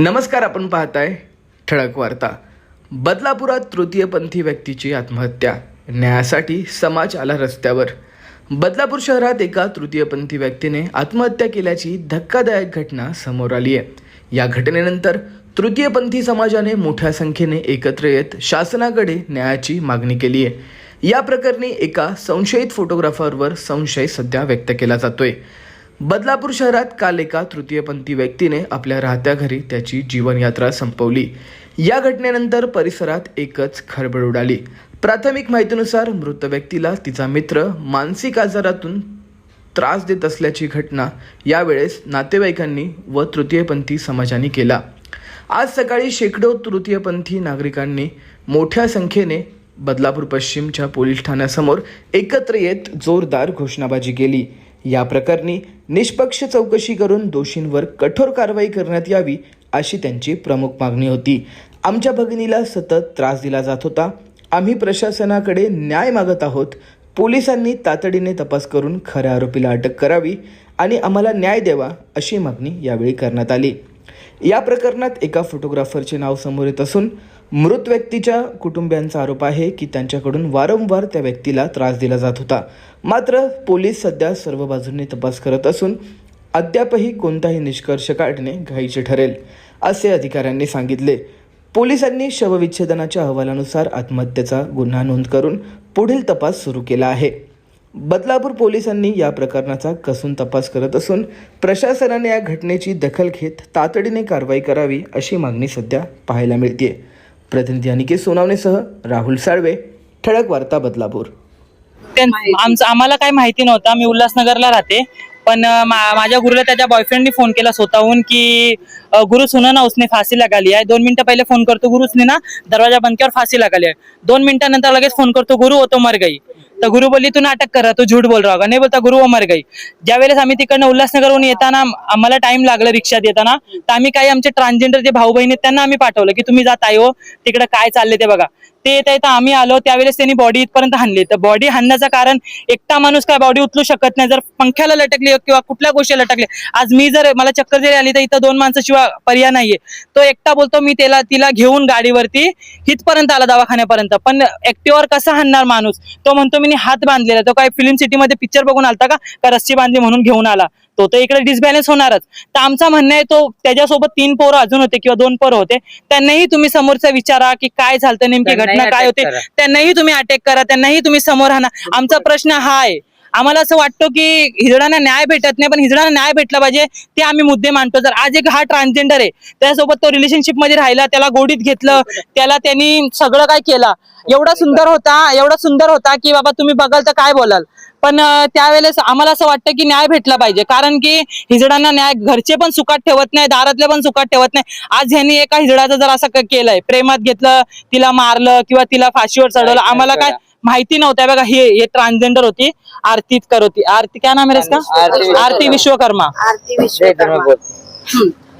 नमस्कार, आपण पाहताय ठळक वार्ता। बदलापुरात तृतीयपंथी व्यक्तीची आत्महत्या, न्यायासाठी समाज आला रस्त्यावर। बदलापूर शहरात एका तृतीयपंथी व्यक्तीने आत्महत्या केल्याची धक्कादायक घटना समोर आली आहे। या घटनेनंतर तृतीयपंथी समाजाने मोठ्या संख्येने एकत्र येत शासनाकडे न्यायाची मागणी केली आहे। या प्रकरणी एका संशयित फोटोग्राफरवर संशय सध्या व्यक्त केला जातोय। बदलापूर शहरात काल एका तृतीयपंथी व्यक्तीने आपल्या राहत्या घरी त्याची जीवनयात्रा संपवली। या घटनेनंतर परिसरात एकच खळबळ उडाली। प्राथमिक माहितीनुसार मृत व्यक्तीला तिचा मित्र मानसिक आजारातून त्रास देत असल्याची घटना यावेळेस नातेवाईकांनी व तृतीयपंथी समाजाने केला। आज सकाळी शेकडो तृतीयपंथी नागरिकांनी मोठ्या संख्येने बदलापूर पश्चिमच्या पोलीस ठाण्यासमोर एकत्र येत जोरदार घोषणाबाजी केली। या प्रकरणी निष्पक्ष चौकशी करून दोषींवर कठोर कारवाई करण्यात यावी अशी त्यांची प्रमुख मागणी होती। आमच्या भगिनीला सतत त्रास दिला जात होता, आम्ही प्रशासनाकडे न्याय मागत आहोत। पोलिसांनी तातडीने तपास करून खऱ्या आरोपीला अटक करावी आणि आम्हाला न्याय द्यावा अशी मागणी यावेळी करण्यात आली। या प्रकरणात एका फोटोग्राफरचे नाव समोर येत असून मृत व्यक्तीच्या कुटुंबियांचा आरोप आहे की त्यांच्याकडून वारंवार त्या व्यक्तीला त्रास दिला जात होता। मात्र पोलीस सध्या सर्व बाजूंनी तपास करत असून अद्यापही कोणताही निष्कर्ष काढणे घाईचे ठरेल असे अधिकाऱ्यांनी सांगितले। पोलिसांनी शवविच्छेदनाच्या अहवालानुसार आत्महत्येचा गुन्हा नोंद करून पुढील तपास सुरू केला आहे। बदलापूर पोलिसांनी या प्रकरणाचा कसून तपास करत असून प्रशासनाने या घटनेची दखल घेत तातडीने कारवाई करावी अशी मागणी सध्या पाहायला मिळते। प्रतिनिधी अनिकेत सोनावणेसह राहुल साळवे, ठळक वार्ता बदलापूर। आम्हाला काय माहिती नव्हतं, मी उल्हासनगरला राहते, पण माझ्या गुरुला त्याच्या बॉयफ्रेंडनी फोन केला स्वतःहून की गुरु सुना ना उसने फांसी लगाली है। 2 मिनिटं पहिले फोन करतो गुरुसने ना दरवाजा बंद किया और फांसी लगाली है। 2 मिनिटानंतर लगेच फोन करतो गुरु वो तो मर गई। तर गुरु बोलली तू नाटक कर रहा, तू झूठ बोल रहा होगा। नाही बोलता गुरु वो मर गई। ज्यावेळेस आम्ही तिकडनं उल्हासनगरहून येताना आम्हाला टाइम लागला रिक्षात येताना, तर आम्ही काही आमचे ट्रान्सजेंडर जे भाऊ बहिणी त्यांना आम्ही पाठवलं की तुम्ही जात आहे हो तिकडे काय चालले ते बघा। ते येता आम्ही आलो त्यावेळेस त्यांनी बॉडी इथपर्यंत हाणली। तर बॉडी हाणण्याचं कारण एकटा माणूस काय बॉडी उचलू शकत नाही, जर पंख्याला लटकली किंवा कुठल्या गोष्टीला लटकले। आज मी जर मला चक्कर जरी आली तर इथं 2 माणसाशिवाय पर्याय नाहीये। तो एकटा बोलतो मी तिला घेऊन गाडीवरती इथपर्यंत आला दवाखान्यापर्यंत, पण ऍक्टिव्हवर कसा हाणणार माणूस। तो म्हणतो मी हात बांधलेला, तो काय फिल्म सिटी मध्ये पिक्चर बघून आलता का रस्सी बांधली म्हणून घेऊन आला। तो इकडे डिसबॅलन्स होणारच। तर आमचा म्हणणं आहे तो त्याच्यासोबत 3 पोरं अजून होते किंवा 2 पोरं होते, त्यांनाही तुम्ही समोरचा विचारा की काय झालं, नेमकी घटना काय होते, त्यांनाही तुम्ही अटॅक करा, त्यांनाही तुम्ही समोर आणा। आमचा प्रश्न हा आहे। आम्हाला असं वाटतं की हिजड्यांना न्याय भेटत नाही, पण हिजड्यांना न्याय भेटला पाहिजे ते आम्ही मुद्दे मांडतो। जर आज एक हा ट्रान्सजेंडर आहे, त्यासोबत तो रिलेशनशिप मध्ये राहिला, त्याला गोडीत घेतलं, त्याला त्यांनी सगळं काय केलं, एवढा सुंदर होता की बाबा तुम्ही बघाल तर काय बोलाल। पण त्यावेळेस आम्हाला असं वाटतं की न्याय भेटला पाहिजे, कारण की हिजड्यांना न्याय घरचे पण सुखात ठेवत नाही, दारातले पण सुखात ठेवत नाही। आज ह्यांनी एका हिजड्याचं जर असं केलंय, प्रेमात घेतलं, तिला मारलं किंवा तिला फाशीवर चढवलं, आम्हाला काय माहिती नव्हतं। बघा हे ट्रान्सजेंडर होती, आरती क्या नाम है इसका, आरती विश्वकर्मा।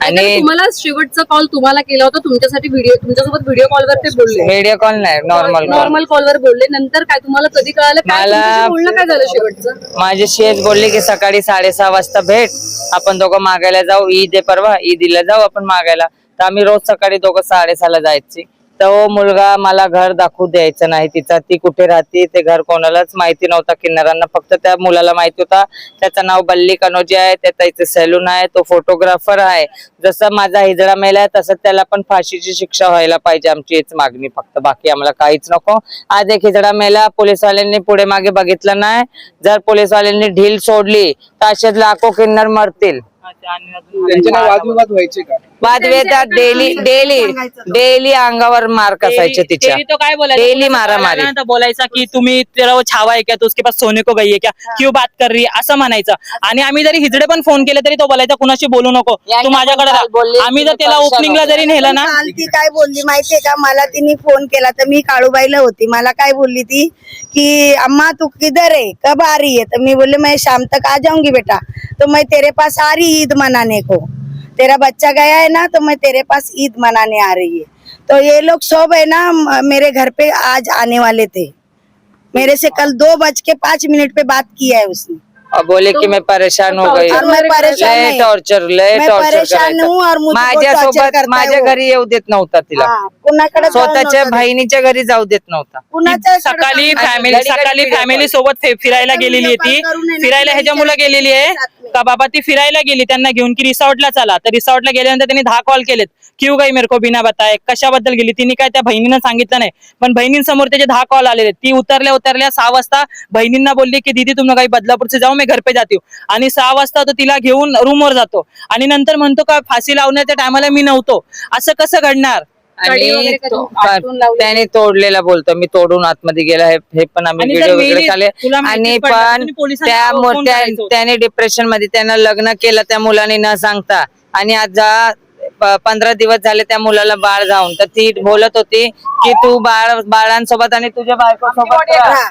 आणि तुम्हाला शेवटचा कॉल तुम्हाला केला होता, तुमच्यासाठी तुमच्यासोबत व्हिडिओ कॉलवर ते बोलले। व्हिडिओ कॉल नाही, नॉर्मल कॉलवर बोलले। नंतर काय तुम्हाला कधी कळालं, काय बोलणं काय झालं शेवटचं? माझी शेज बोलली की सकाळी 6:30 वाजता भेट, आपण दोघं मागायला जाऊ, ईद आहे परवा, ईदला जाऊ आपण मागायला। तर आम्ही रोज सकाळी दोघं 6:30ला जायची। तो मुलगा मला घर दाखवू द्यायचं नाही तिचा, ती कुठे राहते ते घर कोणालाच माहिती नव्हता किन्नरांना, फक्त त्या मुलाला माहिती होता। त्याचं नाव बल्ली कनोजी आहे, त्याचा इथे सॅलून आहे, तो फोटोग्राफर आहे। जसं माझा हिजडा मेलाय तसं त्याला पण फाशीची शिक्षा व्हायला पाहिजे, आमची हीच मागणी फक्त, बाकी आम्हाला काहीच नको। आज एक हिजडा मेला, पोलिसवाल्यांनी पुढे मागे बघितलं नाही। जर पोलिसवाल्यांनी ढील सोडली तर असेच लाखो किन्नर मरतील। वादविवाद व्हायचे का? वादविवाद डेली अंगावर मार कसायचे तिच्या, तो काय डेली मारामारी। बोलायचा की तुम्ही तेरा वो छावा है क्या, तो उसके पास सोने को गई है क्या, क्यों बात कर रही है, असं म्हणायचं। आणि आम्ही जरी हिजडे पण फोन केले तरी तो बोलायचा कुणाशी बोलू नको, तू माझ्याकडे राहा। आम्ही जर त्याला ओपनिंगला जरी नेलं ना, ती काय बोलली माहितीये का, मला तिने फोन केला तर मी काळूबाईला होती। मला काय बोलली ती की अम्मा तू किधर है, कब आ रही है। तो मैं बोले मैं शाम तक आ जाऊंगी बेटा, तो मैं तेरे पास आ रही ईद मनाने को, तेरा बच्चा गया है ना, तो मैं तेरे पास ईद मनाने आ रही है। तो ये लोग सब है ना मेरे घर पे आज आने वाले थे। मेरे से कल 2:05 पे बात किया है उसने। और बोले कि मैं परेशान हो गई, और मैं परेशान लय नहीं. टॉर्चर मैं परेशान हूँ और मुझे बहुत torture माझ्यासोबत करताय माझ्या वो. घरी येऊ देत नव्हता तिला, हा, कुणाकडे जाऊ स्वतःच्या नका. बहिणीच्या घरी जाऊ देत नव्हता. कुणाच्या सकाळी कडे फॅमिली घडी- घडी सकाळी video फॅमिली call. सोबत फिरायला गेलेली आहे ती. करून आहे ना, फिरायला तिला ह्याच्या मुलं विचारायचं गेलेली आहे साथ में. का बाबा ती फिरायला गेली त्यांना घेऊन की रिसॉर्टला चला, तर रिसॉर्टला गेल्यानंतर त्यांनी 10 कॉल केलेत. क्यू गई मेरे को बिना बताए, कशाबद्दल गेली तिने काय त्या बहिणीनं सांगितलं नाही, पण बहिणींसमोर त्याचे 10 कॉल आलेले. ती उतरल्या 6 वाजता बहिणींना बोलली की दीदी तुम लोग काही बदलापूर से जाओ, मैं घर पे जाती हूँ. आणि 6 वाजता तो तिला घेऊन रूमवर जातो आणि नंतर म्हणतो का फाशी लावण्याच्या टायमाला मी नव्हतो. असं कसं घडणार? आणि त्याने तोडलेला बोलतो, मी तोडून आतमध्ये गेला हे पण आम्ही आणि व्हिडिओ जर वगैरे मेली- काढले. तुला माहिती आणि पडलं तर पण तुम्ही पोलिसांना फोन करायचं होतं. त्याने डिप्रेशन मध्ये त्यानं लग्न केलं त्या मुलाने न सांगता, आणि आज 15 दिवस झाले त्या मुलाला बाळ जाऊन, तर ती बोलत होती की तू बाळांसोबत आणि तुझ्या बायकोसोबत राहा.